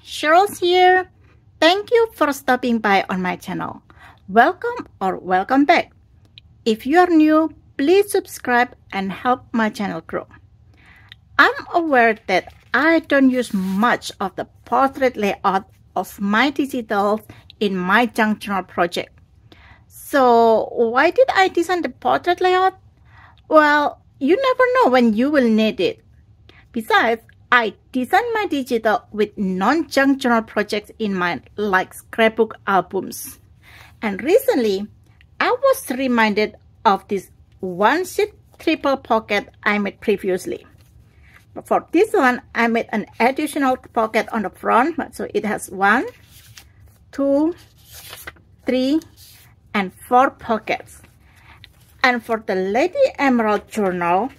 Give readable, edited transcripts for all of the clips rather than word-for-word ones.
Sherls here. Thank you for stopping by on my channel. Welcome or welcome back. If you are new, please subscribe and help my channel grow. I'm aware that I don't use much of the portrait layout of my digitals in my junk journal project. So why did I design the portrait layout? Well, you never know when you will need it. Besides, I design my digital with non-junk journal projects in mind, like scrapbook albums. And recently, I was reminded of this one-sheet triple pocket I made previously. But for this one, I made an additional pocket on the front, so it has 1, 2, 3, and 4 pockets. And for the Lady Emerald journal,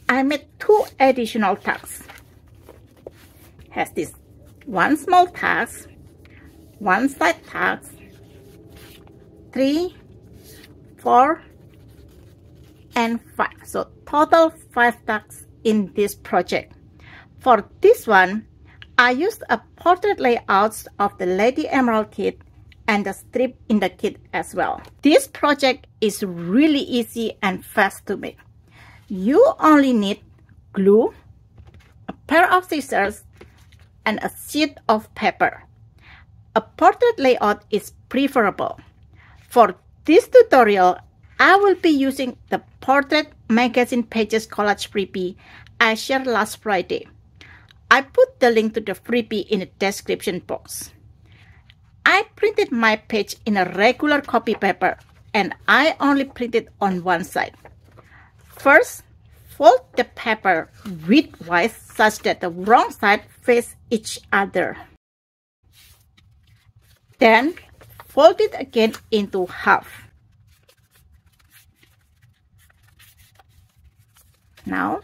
I made 2 additional tags. Has this 1 small tag, 1 side tag, 3, 4, and 5. So total 5 tags in this project. For this one, I used a portrait layout of the Lady Emerald kit and the strip in the kit as well. This project is really easy and fast to make. You only need glue, a pair of scissors, and a sheet of paper. A portrait layout is preferable. For this tutorial, I will be using the Portrait Magazine Pages Collage freebie I shared last Friday. I put the link to the freebie in the description box. I printed my page in a regular copy paper and I only printed on one side. First, fold the paper widthwise such that the wrong side face each other. Then, fold it again into half. Now,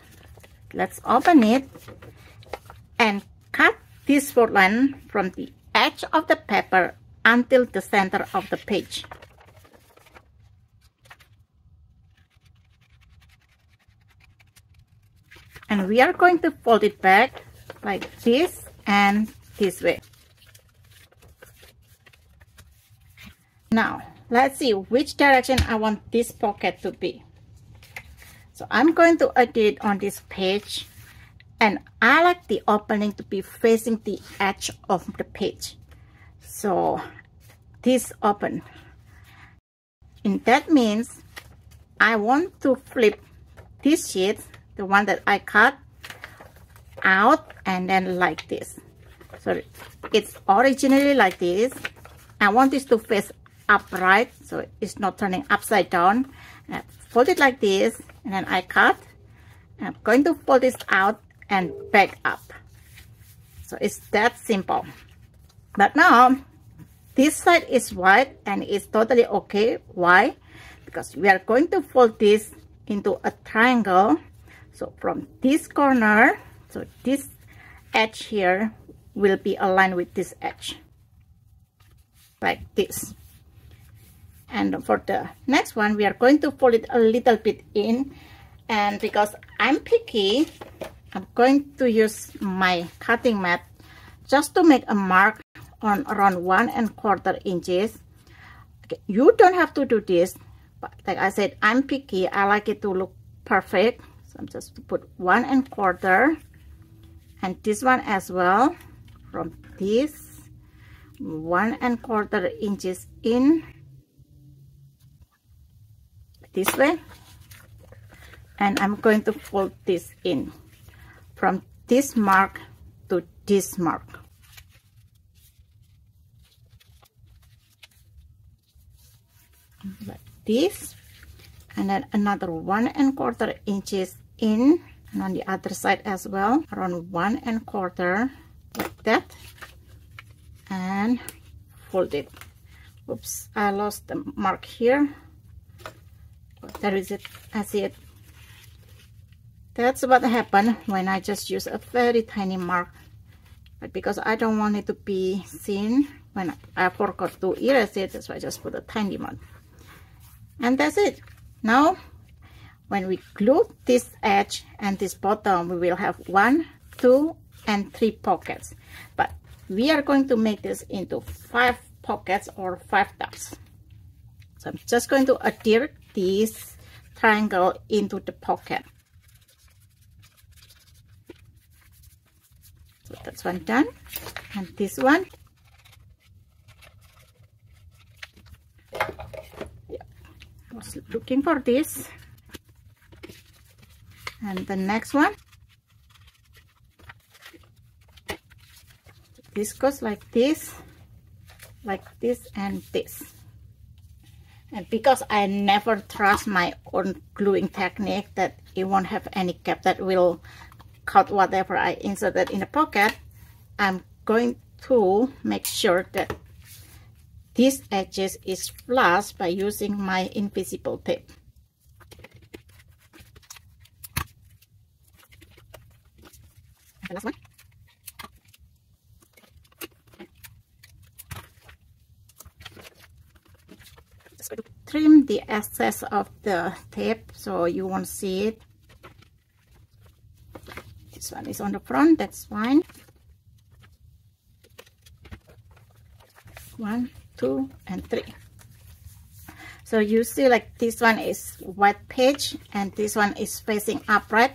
let's open it and cut this fold line from the edge of the paper until the center of the page. And we are going to fold it back like this and this way. Now, let's see which direction I want this pocket to be. So I'm going to edit on this page, and I like the opening to be facing the edge of the page. So this open. And that means I want to flip this sheet, the one that I cut, out and then like this. So it's originally like this. I want this to face upright, so it's not turning upside down. And I fold it like this, and then I cut. And I'm going to fold this out and back up. So it's that simple. But now this side is white and it's totally okay. Why? Because we are going to fold this into a triangle. So from this corner, so this edge here will be aligned with this edge, like this. And for the next one, we are going to fold it a little bit in. And because I'm picky, I'm going to use my cutting mat just to make a mark on around 1 1/4 inches. Okay, you don't have to do this, but like I said, I'm picky. I like it to look perfect. So I'm just to put 1 1/4, and this one as well. From this 1 1/4 inches in this way, and I'm going to fold this in from this mark to this mark. Like this, and then another 1 1/4 inches in, and on the other side as well, around 1 1/4, like that, and fold it. Oops, I lost the mark here. There is it. I see it. That's what happened when I just use a very tiny mark, but because I don't want it to be seen when I forgot to erase it, that's why I just put a tiny one. And that's it. Now when we glue this edge and this bottom, we will have 1, 2, and 3 pockets. But we are going to make this into 5 pockets or 5 dots. So I'm just going to adhere this triangle into the pocket. So that's one done, and this one, yeah, I was looking for this, and the next one, this goes like this, and this. And because I never trust my own gluing technique that it won't have any gap that will cut whatever I inserted in the pocket, I'm going to make sure that this edges is flush by using my invisible tape. And the last one. Just going to trim the excess of the tape so you won't see it. This one is on the front, that's fine. 1, 2, and 3. So you see, like, this one is white page and this one is facing upright.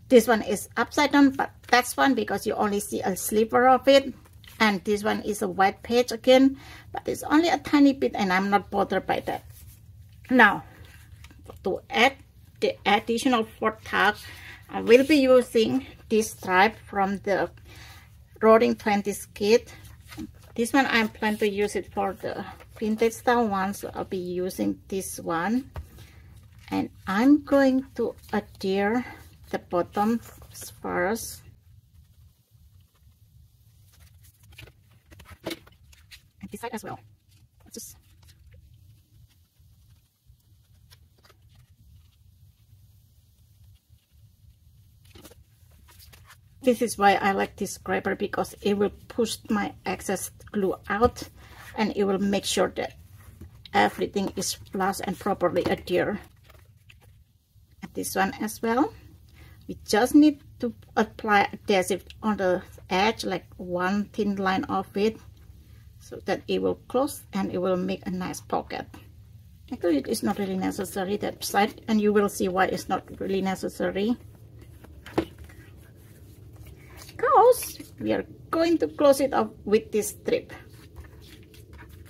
This one is upside down, but that's fine because you only see a sliver of it. And this one is a white page again, but it's only a tiny bit and I'm not bothered by that. Now, to add the additional 4th tag, I will be using this stripe from the Roaring 20s kit. This one I plan to use it for the vintage style one, so I'll be using this one. And I'm going to adhere the bottom first. And this side as well. Just this is why I like this scraper, because it will push my excess glue out and it will make sure that everything is flush and properly adhere. And this one as well, we just need to apply adhesive on the edge, like one thin line of it, so that it will close and it will make a nice pocket. Actually, it is not really necessary that side, and you will see why it's not really necessary. Because we are going to close it up with this strip.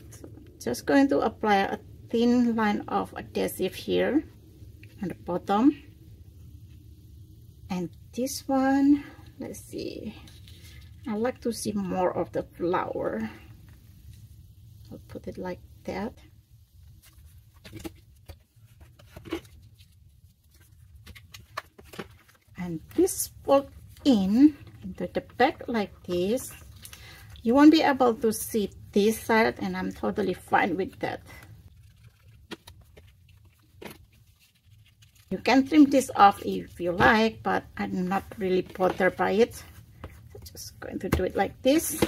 So just going to apply a thin line of adhesive here on the bottom. And this one, let's see, I like to see more of the flower. I'll put it like that. And this fold in into the back like this. You won't be able to see this side, and I'm totally fine with that. You can trim this off if you like, but I'm not really bothered by it. So just going to do it like this.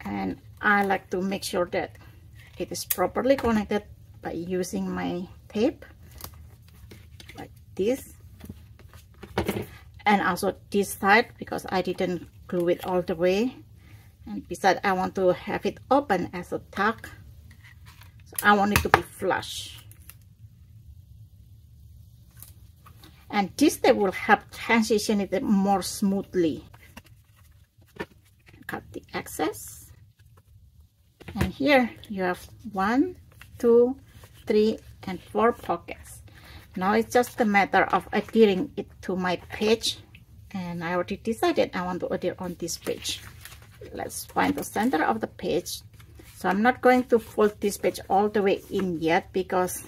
And I like to make sure that it is properly connected by using my tape like this. And also this side, because I didn't glue it all the way. And besides, I want to have it open as a tag, so I want it to be flush. And this tape will help transition it more smoothly. Cut the excess. And here you have 1, 2, 3, and 4 pockets. Now it's just a matter of adhering it to my page, and I already decided I want to adhere on this page. Let's find the center of the page. So I'm not going to fold this page all the way in yet, because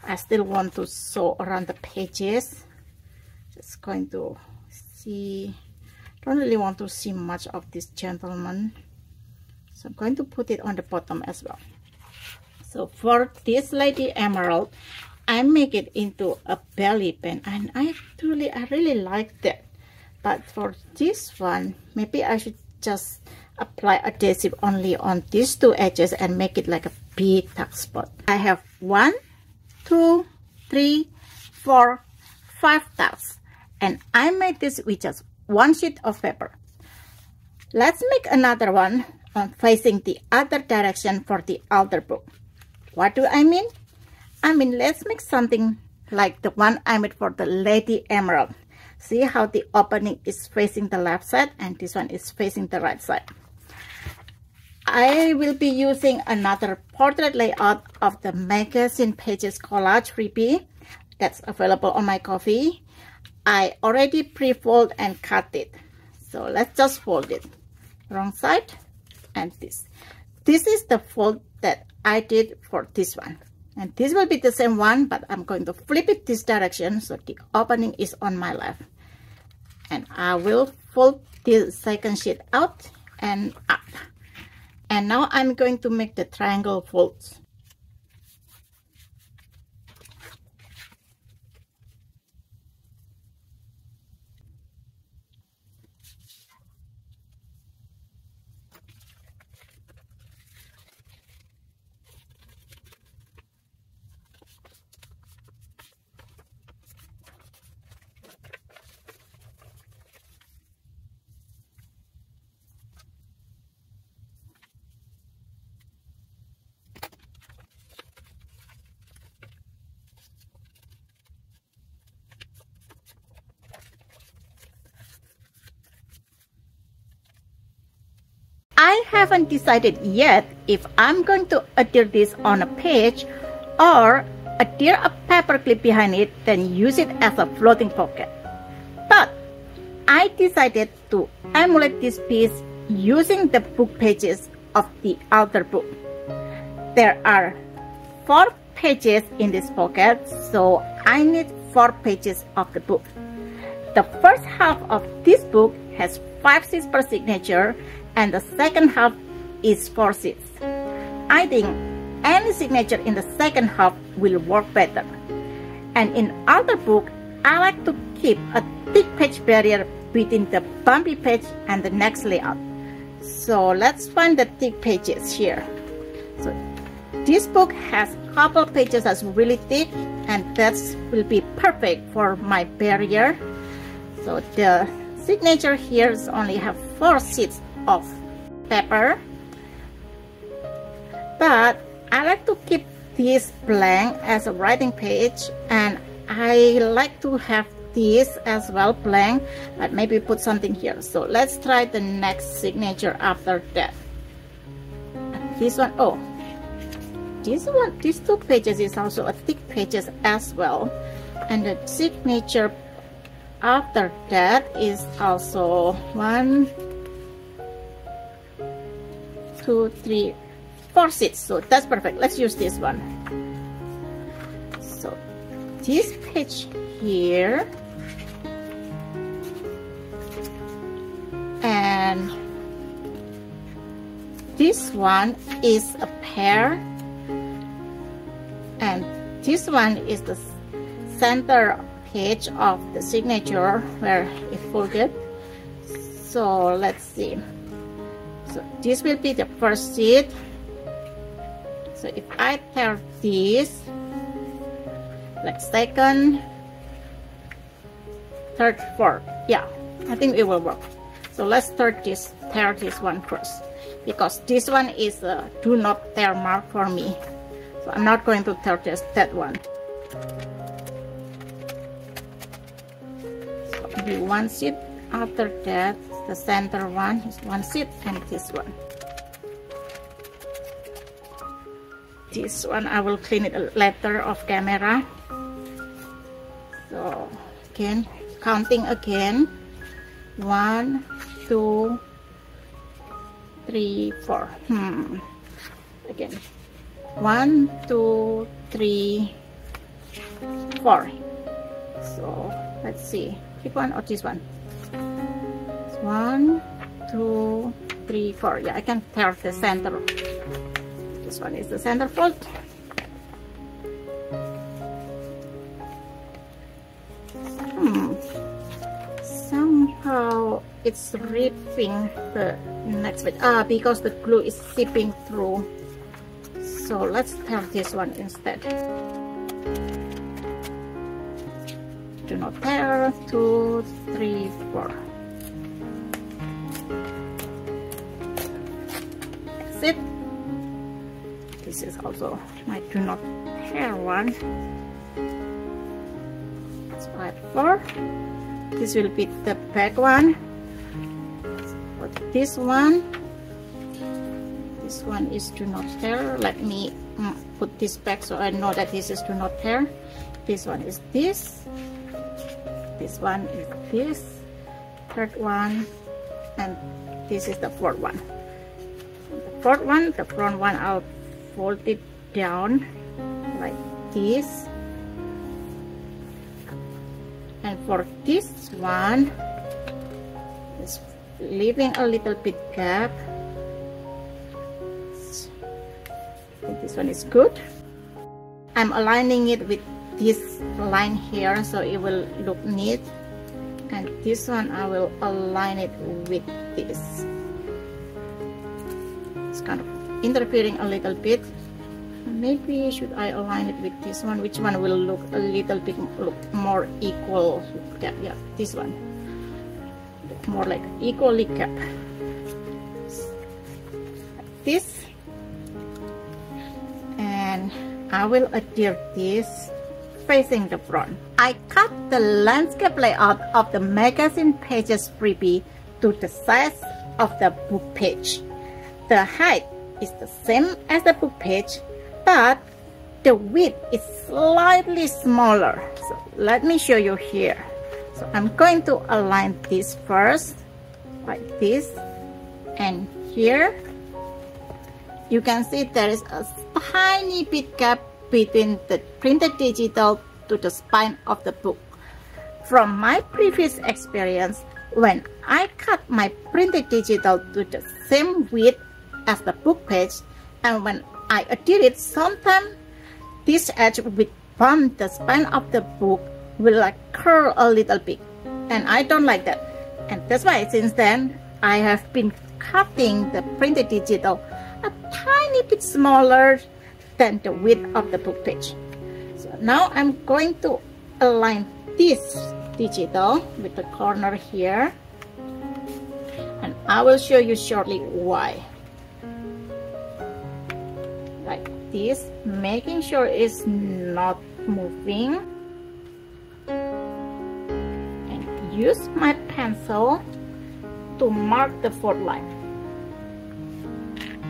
I still want to sew around the pages. Just going to see, don't really want to see much of this gentleman, so I'm going to put it on the bottom as well. So for this Lady Emerald, I make it into a belly band, and I really like that. But for this one, maybe I should just apply adhesive only on these 2 edges and make it like a big tuck spot. I have 1, 2, 3, 4, 5 tucks, and I made this with just 1 sheet of paper. Let's make another one facing the other direction for the outer book. What do I mean? I mean, let's make something like the one I made for the Lady Emerald. See how the opening is facing the left side and this one is facing the right side. I will be using another portrait layout of the magazine pages collage freebie that's available on my Ko-fi. I already pre-fold and cut it. So let's just fold it. Wrong side and this. This is the fold that I did for this one. And this will be the same one, but I'm going to flip it this direction so the opening is on my left. And I will fold the second sheet out and up. And now I'm going to make the triangle folds. I haven't decided yet if I'm going to adhere this on a page or adhere a paper clip behind it, then use it as a floating pocket. But I decided to emulate this piece using the book pages of the outer book. There are 4 pages in this pocket, so I need 4 pages of the book. The first half of this book has 5 sheets per signature, and the second half is 4 sheets. I think any signature in the second half will work better. And in outer book, I like to keep a thick page barrier between the bumpy page and the next layout. So let's find the thick pages here. So this book has a couple pages that's really thick, and that will be perfect for my barrier. So the signature here only have 4 sheets of paper, but I like to keep this blank as a writing page, and I like to have this as well blank, but maybe put something here. So let's try the next signature after that. This one, oh, this one, these 2 pages is also a thick pages as well, and the signature after that is also 1, 2, 3, 4 sheets. So that's perfect. Let's use this one. So this page here, and this one is a pair, and this one is the center page of the signature where it folded. So let's see. So this will be the first sheet. So if I tear this, like second, third, fourth, yeah, I think it will work. So let's tear this one first, because this one is a do not tear mark for me. So I'm not going to tear that one. So do 1 sheet. After that, the center one is 1 sheet, and this one. This one I will clean it later off camera. So again, counting again, 1, 2, 3, 4. Again, 1, 2, 3, 4. So let's see, pick one or this one. 1, 2, 3, 4. Yeah, I can tear the center. This one is the center fold. Somehow it's ripping the next bit. Because the glue is seeping through. So let's tear this one instead. Do not tear. 2, 3, 4. this is also my do not tear one. So I have 4. This will be the back one. For this one is do not tear. Let me put this back so I know that this is do not tear. This one is this. This one is this. Third one, and this is the fourth one. The fourth one, the front one, I'll fold it down like this. And for this one, just leaving a little bit gap. I think this one is good. I'm aligning it with this line here so it will look neat. And this one I will align it with this. It's kind of interfering a little bit. Maybe should I align it with this one? Which one will look a little bit more equal? Yeah, this one. More like equally kept. Like this. And I will adhere this facing the front. I cut the landscape layout of the magazine pages freebie to the size of the book page. The height is the same as the book page, but the width is slightly smaller. So let me show you here. So I'm going to align this first, like this, and here you can see there is a tiny bit gap between the printed digital to the spine of the book. From my previous experience, when I cut my printed digital to the same width as the book page, and when I adhere it, sometimes this edge will bump the spine of the book, will like curl a little bit, and I don't like that. And that's why since then I have been cutting the printed digital a tiny bit smaller than the width of the book page. So now I'm going to align this digital with the corner here, and I will show you shortly why. Like this, making sure it's not moving, and use my pencil to mark the fourth line.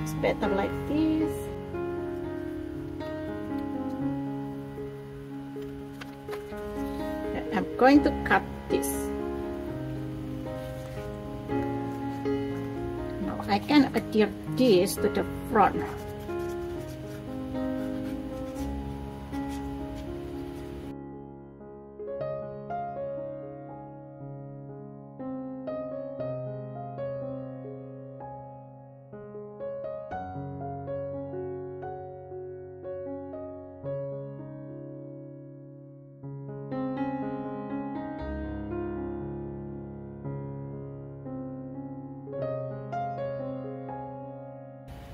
It's better like this. I'm going to cut this. Now I can adhere this to the front.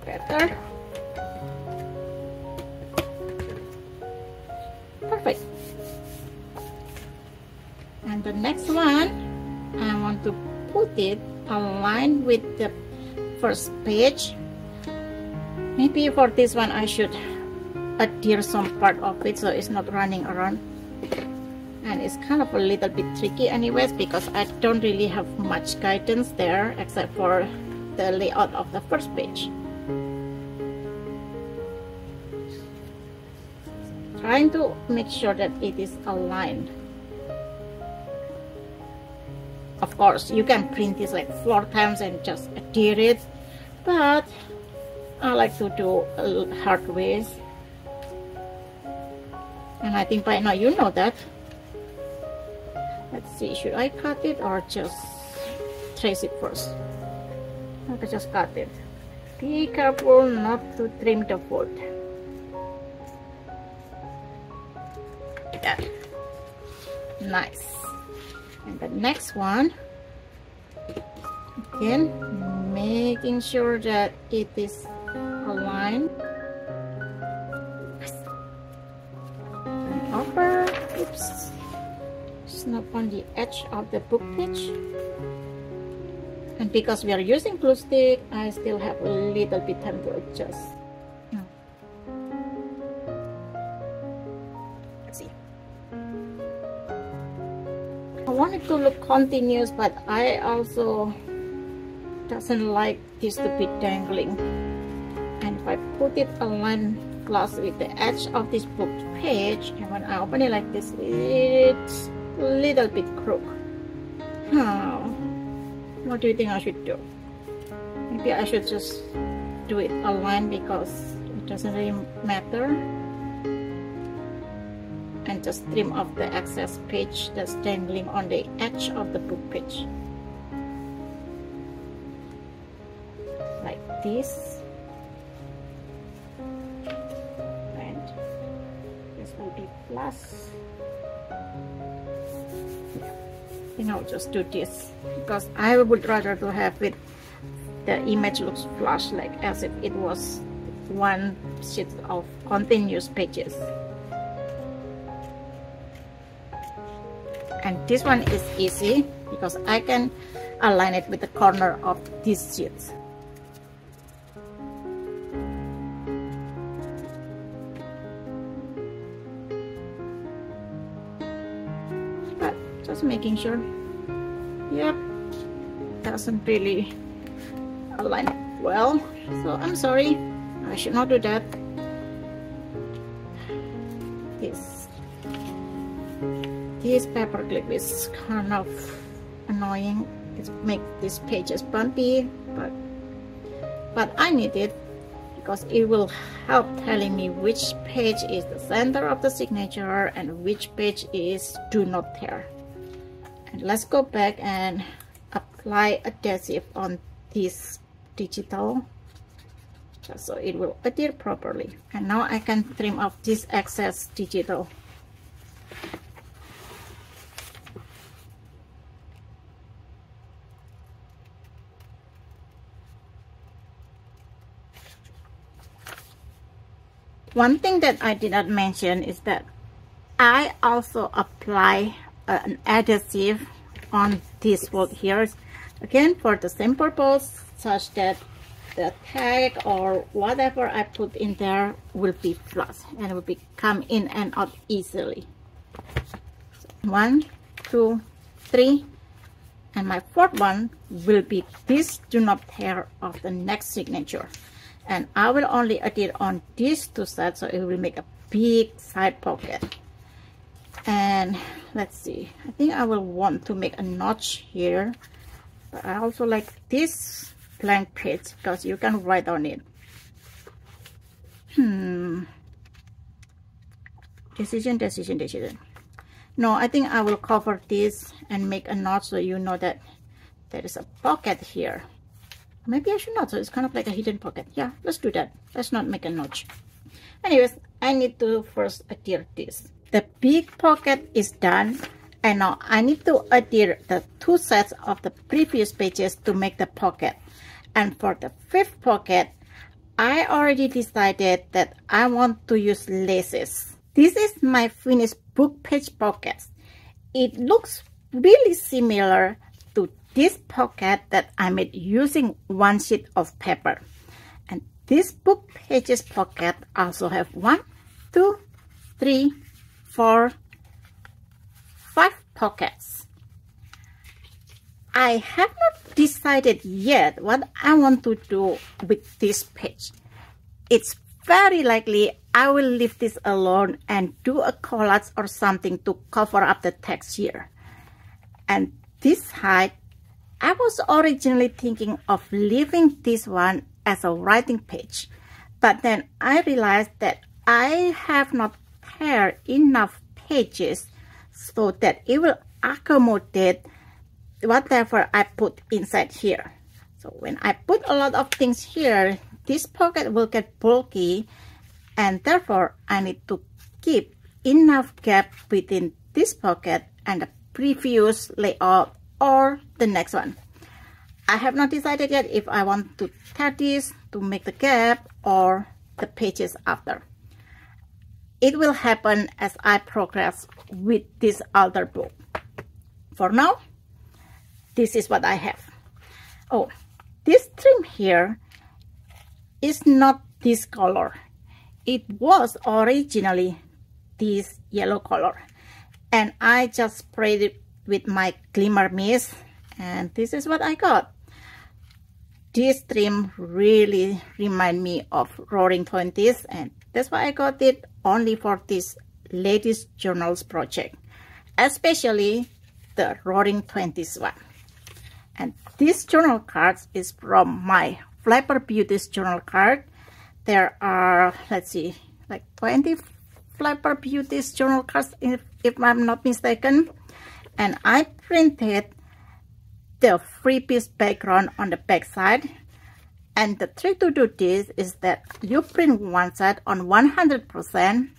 Better. Perfect. And the next one, I want to put it aligned with the first page. Maybe for this one I should adhere some part of it so it's not running around, and it's kind of a little bit tricky anyways because I don't really have much guidance there except for the layout of the first page. Trying to make sure that it is aligned. Of course, you can print this like 4 times and just adhere it, but I like to do hard ways. And I think by now you know that. Let's see, should I cut it or just trace it first? Okay, just cut it. Be careful not to trim the fold. That. Nice. And the next one, again, making sure that it is aligned. And over. Oops. It's not on the edge of the book page. And because we are using glue stick, I still have a little bit time to adjust. I want it to look continuous, but I also doesn't like this to be dangling. And if I put it aligned flush with the edge of this book page, and when I open it like this, it's a little bit crooked. What do you think I should do? Maybe I should just do it aligned because it doesn't really matter, and just trim off the excess page that's dangling on the edge of the book page like this. And this will be plus. You know, just do this because I would rather to have it, the image looks flush, like as if it was one sheet of continuous pages. And this one is easy because I can align it with the corner of these sheets. But just making sure. Yep, doesn't really align it well, so I'm sorry, I should not do that. This paper clip is kind of annoying. It makes these pages bumpy, but I need it because it will help telling me which page is the center of the signature and which page is do not tear. And let's go back and apply adhesive on this digital just so it will adhere properly. And now I can trim off this excess digital. One thing that I did not mention is that I also apply an adhesive on this fold here, again for the same purpose, such that the tag or whatever I put in there will be flush and will come in and out easily. So 1, 2, 3, and my fourth one will be this do not tear of the next signature. And I will only adhere on these two sides, so it will make a big side pocket. And let's see, I think I will want to make a notch here, but I also like this blank page because you can write on it. Decision. No, I think I will cover this and make a notch so you know that there is a pocket here. Maybe I should not, so it's kind of like a hidden pocket. Yeah, let's do that. Let's not make a notch. Anyways, I need to first adhere this. The big pocket is done, and now I need to adhere the two sets of the previous pages to make the pocket. And for the fifth pocket, I already decided that I want to use laces. This is my finished book page pocket. It looks really similar to this pocket that I made using one sheet of paper. And this book pages pocket also have 1, 2, 3, 4, 5 pockets. I have not decided yet what I want to do with this page. It's very likely I will leave this alone and do a collage or something to cover up the text here. And this height, I was originally thinking of leaving this one as a writing page, but then I realized that I have not paired enough pages so that it will accommodate whatever I put inside here. So when I put a lot of things here, this pocket will get bulky, and therefore I need to keep enough gap between this pocket and the previous layout or the next one. I have not decided yet if I want to tear this to make the gap or the pages after. It will happen as I progress with this other book. For now, this is what I have. Oh, this trim here is not this color. It was originally this yellow color, and I just sprayed it with my glimmer mist, and this is what I got. This trim really remind me of Roaring 20s, and that's why I got it only for this latest journals project, especially the Roaring 20s one. And this journal cards is from my Flapper Beauties journal card. There are, let's see, like 20 Flapper Beauties journal cards if I'm not mistaken. And I printed the FREEBIE background on the back side. And the trick to do this is that you print one side on 100%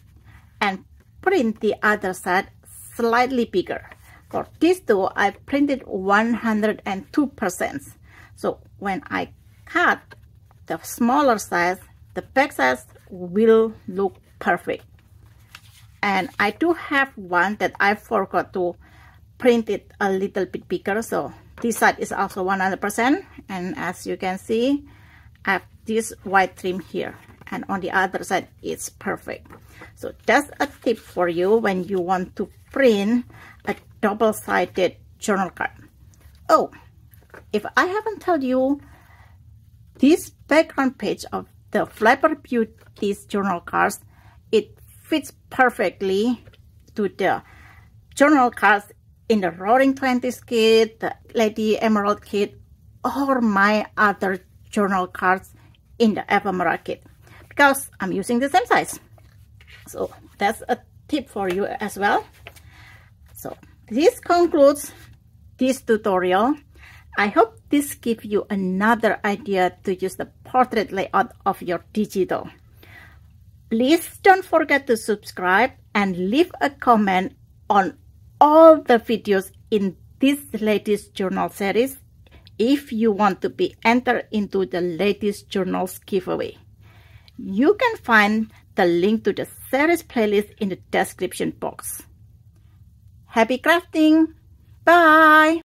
and print the other side slightly bigger. For this though, I printed 102%. So when I cut the smaller size, the back size will look perfect. And I do have one that I forgot to print it a little bit bigger, so this side is also 100%. And as you can see, I have this white trim here, and on the other side it's perfect. So that's a tip for you when you want to print a double-sided journal card. Oh, if I haven't told you, this background page of the Flapper Beauties journal cards, it fits perfectly to the journal cards in the Roaring 20s kit, the Lady Emerald kit, or my other journal cards in the ephemera kit, because I'm using the same size. So that's a tip for you as well. So this concludes this tutorial. I hope this gives you another idea to use the portrait layout of your digital. Please don't forget to subscribe and leave a comment on all the videos in this latest journal series if you want to be entered into the latest journals giveaway. You can find the link to the series playlist in the description box. Happy crafting! Bye!